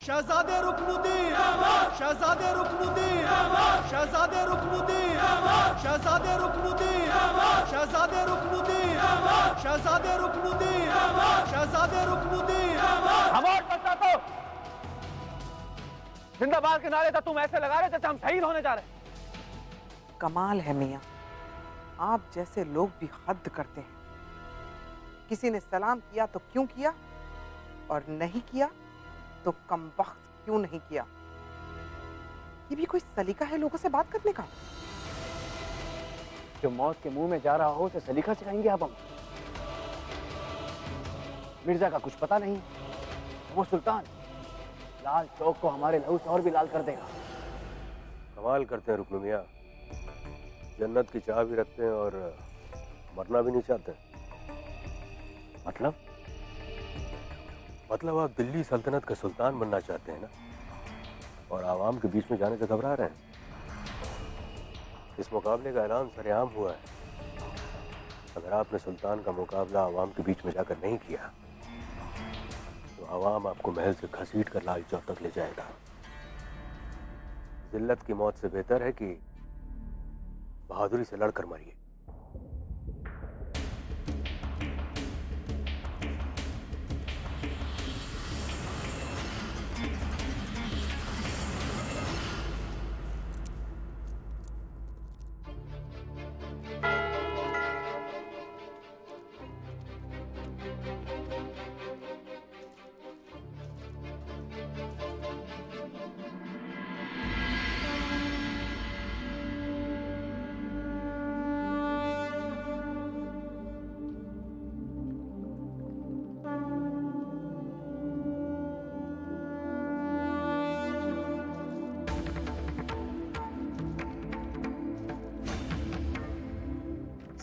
शहजादे रुकनुद्दीन, शहजादे रुकनुद्दीन, शहजादे रुकनुद्दीन, शहजादे रुकनुद्दीन, शहजादे रुकनुद्दीन, शहजादे रुकनुद्दीन, शहजादे रुकनुद्दीन। खामोश बच्चा तो जिंदाबाद के नारे तो तुम ऐसे लगा रहे जैसे हम शहीद होने जा रहे। कमाल है मियाँ, आप जैसे लोग भी हद करते हैं। किसी ने सलाम किया तो क्यों किया, और नहीं किया तो कमबख्त क्यों नहीं किया। ये भी कोई सलीका है लोगों से बात करने का? जो मौत के मुंह में जा रहा हो उसे सलीका सिखाएंगे आप हम? मिर्जा का कुछ पता नहीं, वो सुल्तान लाल चौक को हमारे लहू से और भी लाल कर देगा। कमाल करते हैं रुकनु मियाँ, जन्नत की चाह भी रखते हैं और मरना भी नहीं चाहते। मतलब आप दिल्ली सल्तनत का सुल्तान बनना चाहते हैं ना, और आवाम के बीच में जाने से घबरा रहे हैं। इस मुकाबले का ऐलान सरेआम हुआ है। अगर आपने सुल्तान का मुकाबला आवाम के बीच में जाकर नहीं किया तो आवाम आपको महल से घसीट कर लाल चौक तक ले जाएगा। जिल्लत की मौत से बेहतर है कि बहादुरी से लड़कर मरिए।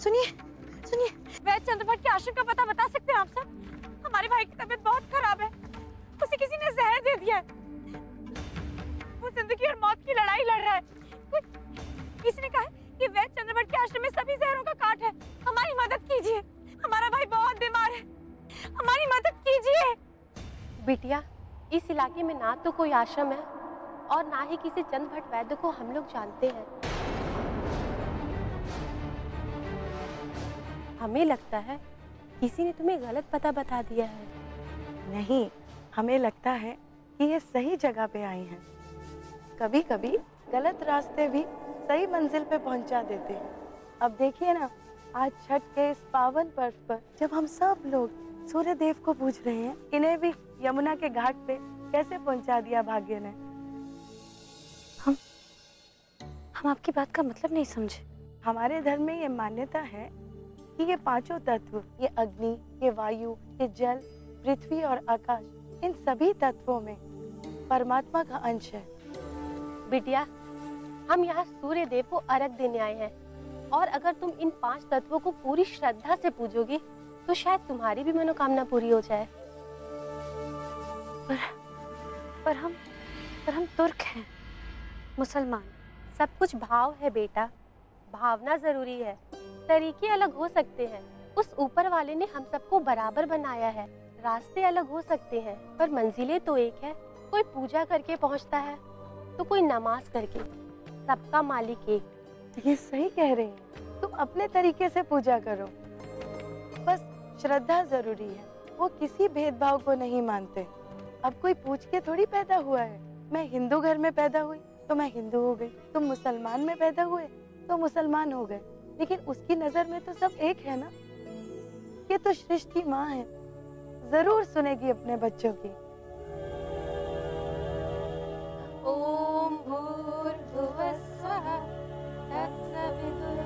सुनिए सुनिए, वैद चंद्रभट्ट के आश्रम का पता बता सकते हैं आप सब? हमारे भाई की तबीयत बहुत खराब है, उसे किसी ने जहर दे दिया है। वो जिंदगी और मौत की लड़ाई लड़ रहा है। किसी ने कहा है कि वैद चंद्रभट्ट के आश्रम में सभी जहरों का काट है। हमारी मदद कीजिए, हमारा भाई बहुत बीमार है, हमारी मदद कीजिए। बिटिया, इस इलाके में ना तो कोई आश्रम है और ना ही किसी चंद्रभट्ट वैद्य को हम लोग जानते हैं। हमें लगता है किसी ने तुम्हें गलत पता बता दिया है। नहीं, हमें लगता है कि ये सही जगह पे आई हैं। कभी कभी गलत रास्ते भी सही मंजिल पे पहुंचा देते हैं। अब देखिए ना, आज छठ के इस पावन पर्व पर जब हम सब लोग सूर्य देव को पूज रहे हैं, इन्हें भी यमुना के घाट पे कैसे पहुंचा दिया भाग्य ने। हम आपकी बात का मतलब नहीं समझे। हमारे धर्म में ये मान्यता है कि ये पांचों तत्व, ये अग्नि, ये वायु, ये जल, पृथ्वी और आकाश, इन सभी तत्वों में परमात्मा का अंश है। बिटिया, हम यहाँ सूर्य देव को अर्घ देने आए हैं, और अगर तुम इन 5 तत्वों को पूरी श्रद्धा से पूजोगी तो शायद तुम्हारी भी मनोकामना पूरी हो जाए। पर हम तुर्क हैं, मुसलमान। सब कुछ भाव है बेटा, भावना जरूरी है। तरीके अलग हो सकते हैं, उस ऊपर वाले ने हम सबको बराबर बनाया है। रास्ते अलग हो सकते हैं पर मंजिलें तो एक है। कोई पूजा करके पहुंचता है तो कोई नमाज करके, सबका मालिक एक। ये सही कह रही हैं। तुम अपने तरीके से पूजा करो, बस श्रद्धा जरूरी है। वो किसी भेदभाव को नहीं मानते। अब कोई पूछ के थोड़ी पैदा हुआ है। मैं हिंदू घर में पैदा हुई तो मैं हिंदू हो गई, तुम मुसलमान में पैदा हुए तो मुसलमान हो गए। लेकिन उसकी नजर में तो सब एक है ना। ये तो सृष्टि माँ है, जरूर सुनेगी अपने बच्चों की। ओम भूर्भुवः स्वः तत्सवितुर्वरेण्यम्।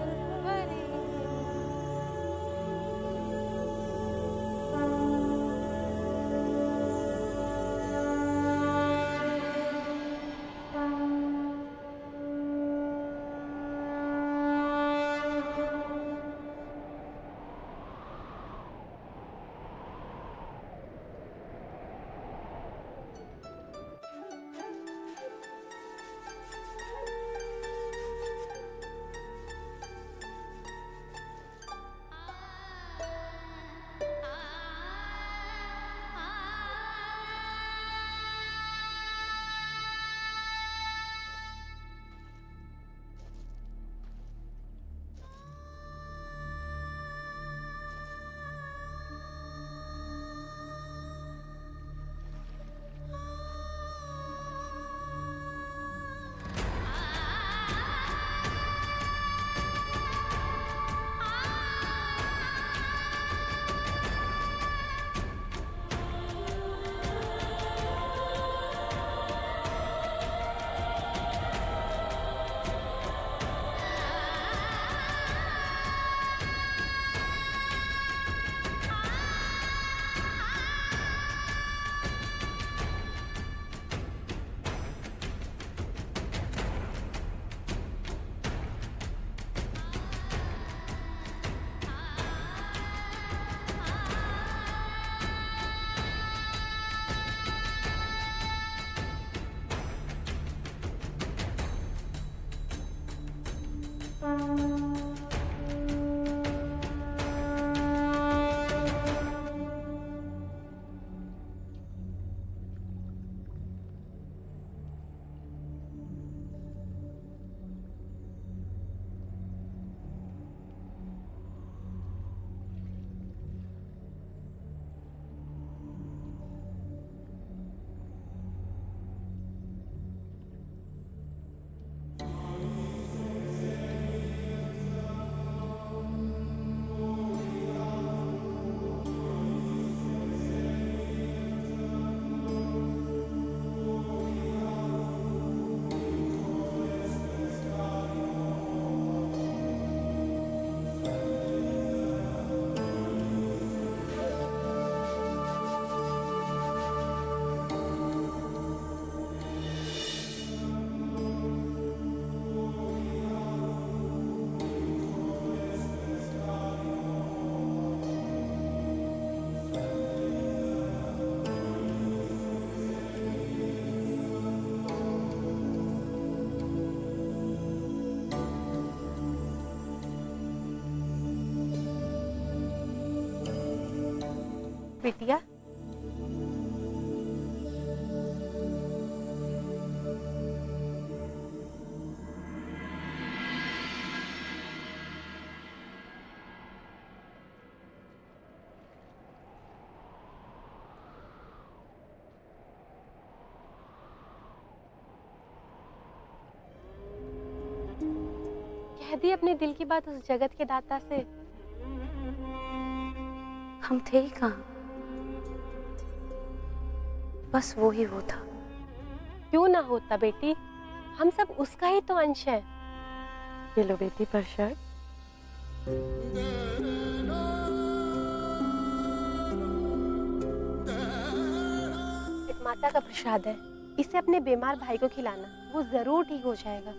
बिटिया, कह दी अपने दिल की बात उस जगत के दाता से। हम थे ही कहाँ, बस वो ही वो था। क्यों ना होता बेटी, हम सब उसका ही तो अंश है। ये लो बेटी प्रसाद। माता का प्रसाद है, इसे अपने बीमार भाई को खिलाना, वो जरूर ठीक हो जाएगा।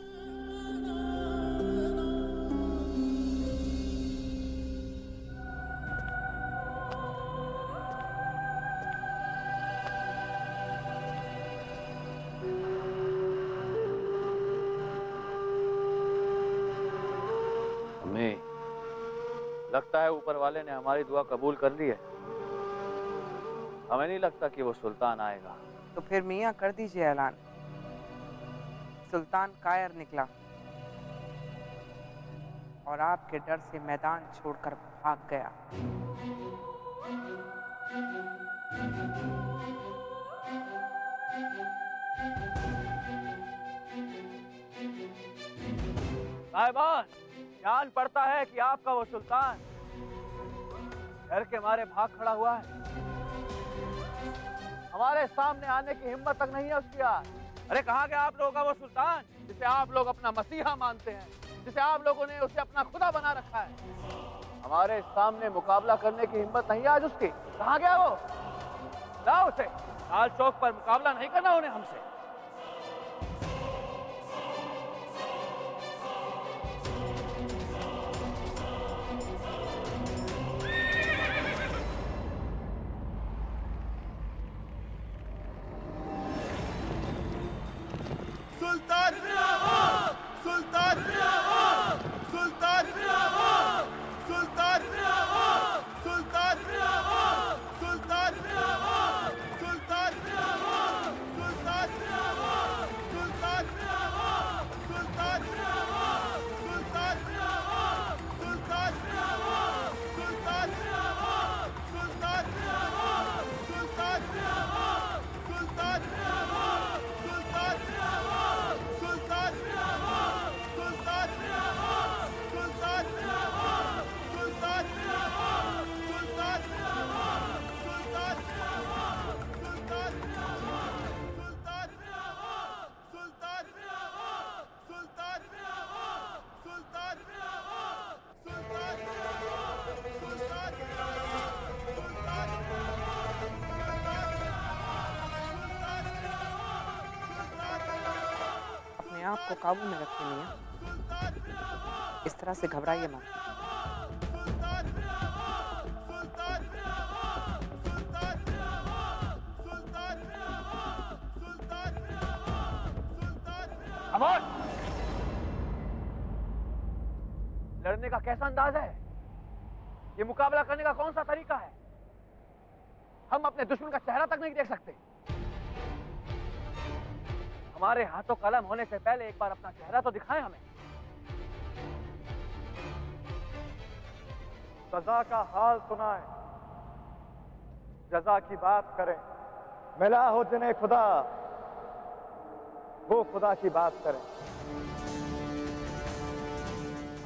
लगता है ऊपर वाले ने हमारी दुआ कबूल कर ली है। हमें नहीं लगता कि वो सुल्तान आएगा। तो फिर मियाँ कर दीजिए ऐलान। सुल्तान कायर निकला और आपके डर से मैदान छोड़कर भाग गया। साहिबान, जान पड़ता है कि आपका वो सुल्तान डर के मारे भाग खड़ा हुआ है। हमारे सामने आने की हिम्मत तक नहीं है उसकी आज। अरे कहाँ गया आप लोगों का वो सुल्तान जिसे आप लोग अपना मसीहा मानते हैं, जिसे आप लोगों ने उसे अपना खुदा बना रखा है? हमारे सामने मुकाबला करने की हिम्मत नहीं है आज उसकी। कहाँ गया वो? लाओ उसे। लाल चौक पर मुकाबला नहीं करना उन्हें हमसे। सुल्तान सुल्तान सुल्तान सुल्तान सुल्तान सुल्तान सुल्तान सुल्तान सुल्तान सुल्तान सुल्तान सुल्तान सुल्तान सुल्तान सुल्तान सुल्तान अपने आप को काबू में रखें मियाँ, इस तरह से घबराइए मत। लड़ने का कैसा अंदाज है? ये मुकाबला करने का कौन सा तरीका है? हम अपने दुश्मन का चेहरा तक नहीं देख सकते। हमारे हाथों कलम होने से पहले एक बार अपना चेहरा तो दिखाएं हमें। सजा का हाल सुनाए, जजा की बात करें। मिला हो जिन्हें खुदा, वो खुदा की बात करें।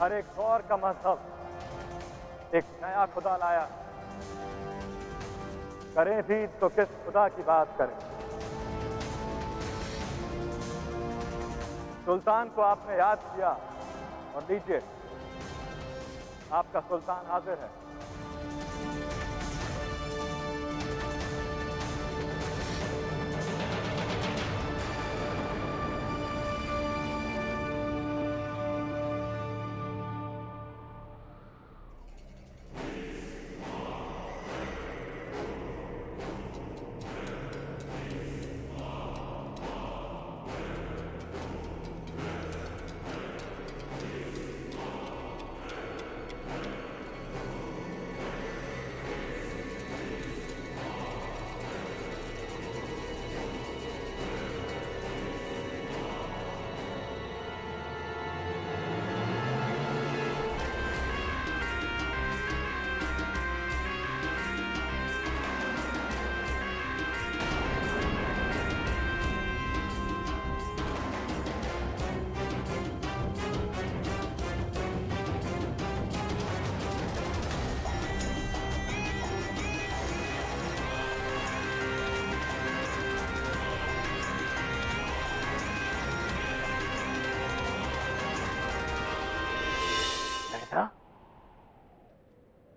हर एक दौर का मजहब एक नया खुदा लाया, करें भी तो किस खुदा की बात करें। सुल्तान को आपने याद किया और लीजिए आपका सुल्तान हाजिर है।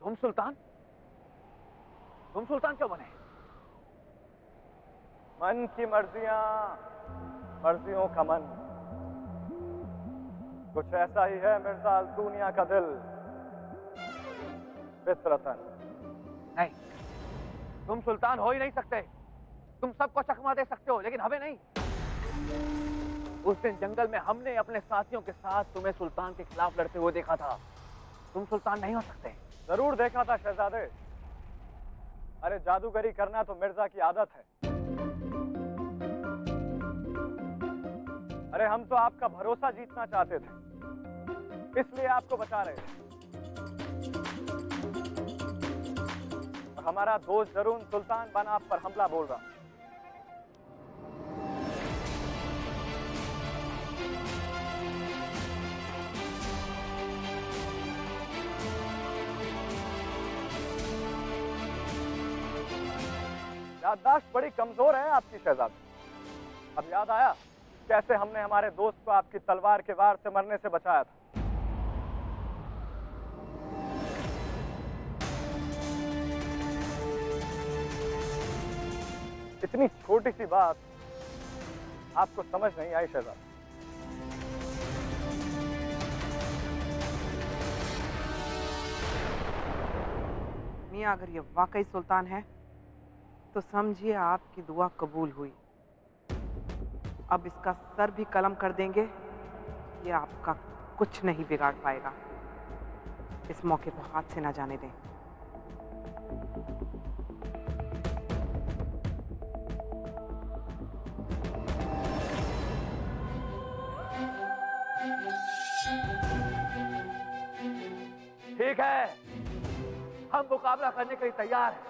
तुम सुल्तान? तुम सुल्तान क्यों बने? मन की मर्जियां, मर्जियों का मन। कुछ ऐसा ही है मिर्जा अल्तुनिया का दिल, फितरतन। नहीं, तुम सुल्तान हो ही नहीं सकते। तुम सबको चकमा दे सकते हो, लेकिन हमें नहीं। उस दिन जंगल में हमने अपने साथियों के साथ तुम्हें सुल्तान के खिलाफ लड़ते हुए देखा था। तुम सुल्तान नहीं हो सकते। जरूर देखा था शहजादे। अरे जादूगरी करना तो मिर्जा की आदत है। अरे हम तो आपका भरोसा जीतना चाहते थे, इसलिए आपको बचा रहे थे। और हमारा दोस्त जरून सुल्तान बन आप पर हमला बोल रहा। याददाश्त बड़ी कमजोर है आपकी शहजादी। अब याद आया कैसे हमने हमारे दोस्त को आपकी तलवार के वार से मरने से बचाया था। इतनी छोटी सी बात आपको समझ नहीं आई शहजादी। मियां, अगर ये वाकई सुल्तान है तो समझिए आपकी दुआ कबूल हुई। अब इसका सर भी कलम कर देंगे, ये आपका कुछ नहीं बिगाड़ पाएगा। इस मौके को हाथ से ना जाने दें। ठीक है, हम मुकाबला करने के लिए तैयार हैं।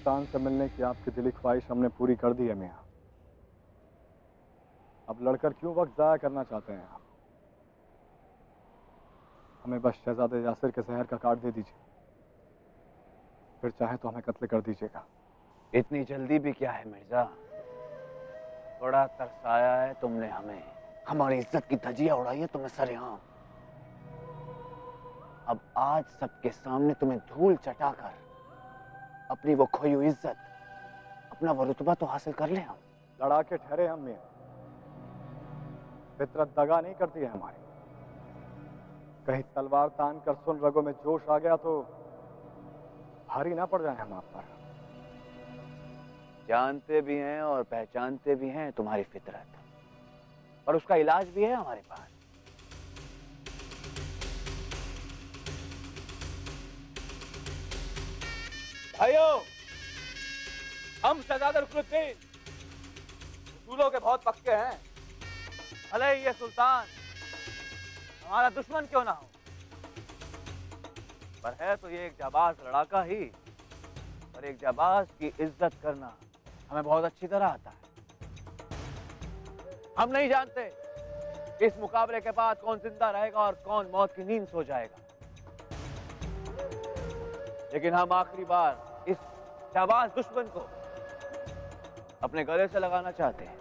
सुल्तान से मिलने की आपकी दिली ख्वाहिश हमने पूरी कर दी है मियाँ। अब लड़कर क्यों वक्त जाया करना चाहते हैं आप? हमें बस शहजादे यासिर के जहर का कार्ड दे दीजिए, फिर चाहे तो हमें कत्ल कर दीजिएगा। इतनी जल्दी भी क्या है मिर्जा? बड़ा तरसाया है तुमने हमें, हमारी इज्जत की धज्जियां उड़ाई है तुमने सरेआम। अब आज सबके सामने तुम्हें धूल चटाकर अपनी वो खोई हुई इज्जत, अपना वो रुतबा तो हासिल कर ले हम। लड़ा के ठहरे हम मियाँ, फितरत दगा नहीं करती है हमारी। कहीं तलवार तान कर सुन रगों में जोश आ गया तो भारी ना पड़ जाए हम आप पर। जानते भी हैं और पहचानते भी हैं तुम्हारी फितरत, और उसका इलाज भी है हमारे पास। भाइयों, हम शहजादा रुकनुद्दीन उसूलों के बहुत पक्के हैं। भले ही ये सुल्तान हमारा दुश्मन क्यों ना हो, पर है तो ये एक जाबाज लड़ाका ही, और एक जाबाज की इज्जत करना हमें बहुत अच्छी तरह आता है। हम नहीं जानते इस मुकाबले के बाद कौन जिंदा रहेगा और कौन मौत की नींद सो जाएगा, लेकिन हम आखिरी बार इस जाबाज दुश्मन को अपने गले से लगाना चाहते हैं।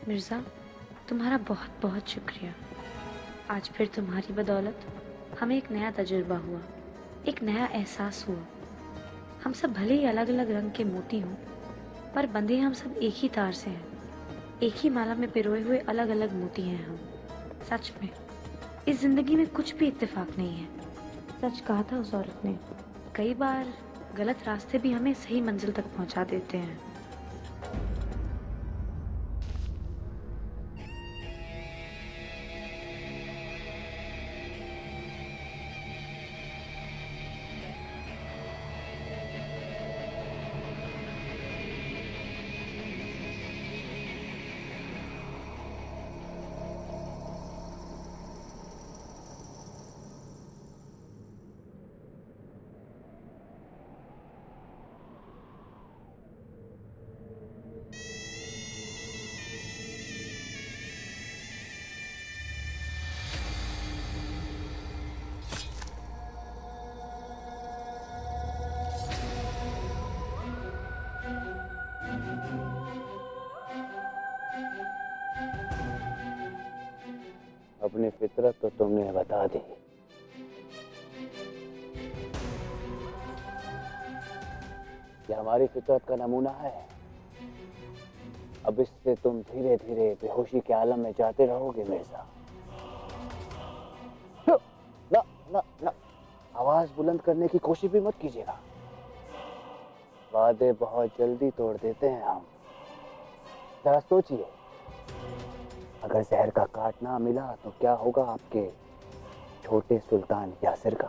मिर्ज़ा, तुम्हारा बहुत बहुत शुक्रिया। आज फिर तुम्हारी बदौलत हमें एक नया तजुर्बा हुआ, एक नया एहसास हुआ। हम सब भले ही अलग अलग रंग के मोती हों, पर बंधे हम सब एक ही तार से हैं। एक ही माला में पिरोए हुए अलग अलग मोती हैं हम। सच में इस जिंदगी में कुछ भी इत्तेफाक नहीं है। सच कहा था उस औरत ने। कई बार गलत रास्ते भी हमें सही मंजिल तक पहुंचा देते हैं। अपनी फितरत तो तुमने बता दी, ये हमारी फितरत का नमूना है। अब इससे तुम धीरे धीरे बेहोशी के आलम में जाते रहोगे मिर्जा। ना ना ना, आवाज बुलंद करने की कोशिश भी मत कीजिएगा। वादे बहुत जल्दी तोड़ देते हैं हम। जरा सोचिए, अगर जहर का काट ना मिला तो क्या होगा आपके छोटे सुल्तान यासिर का।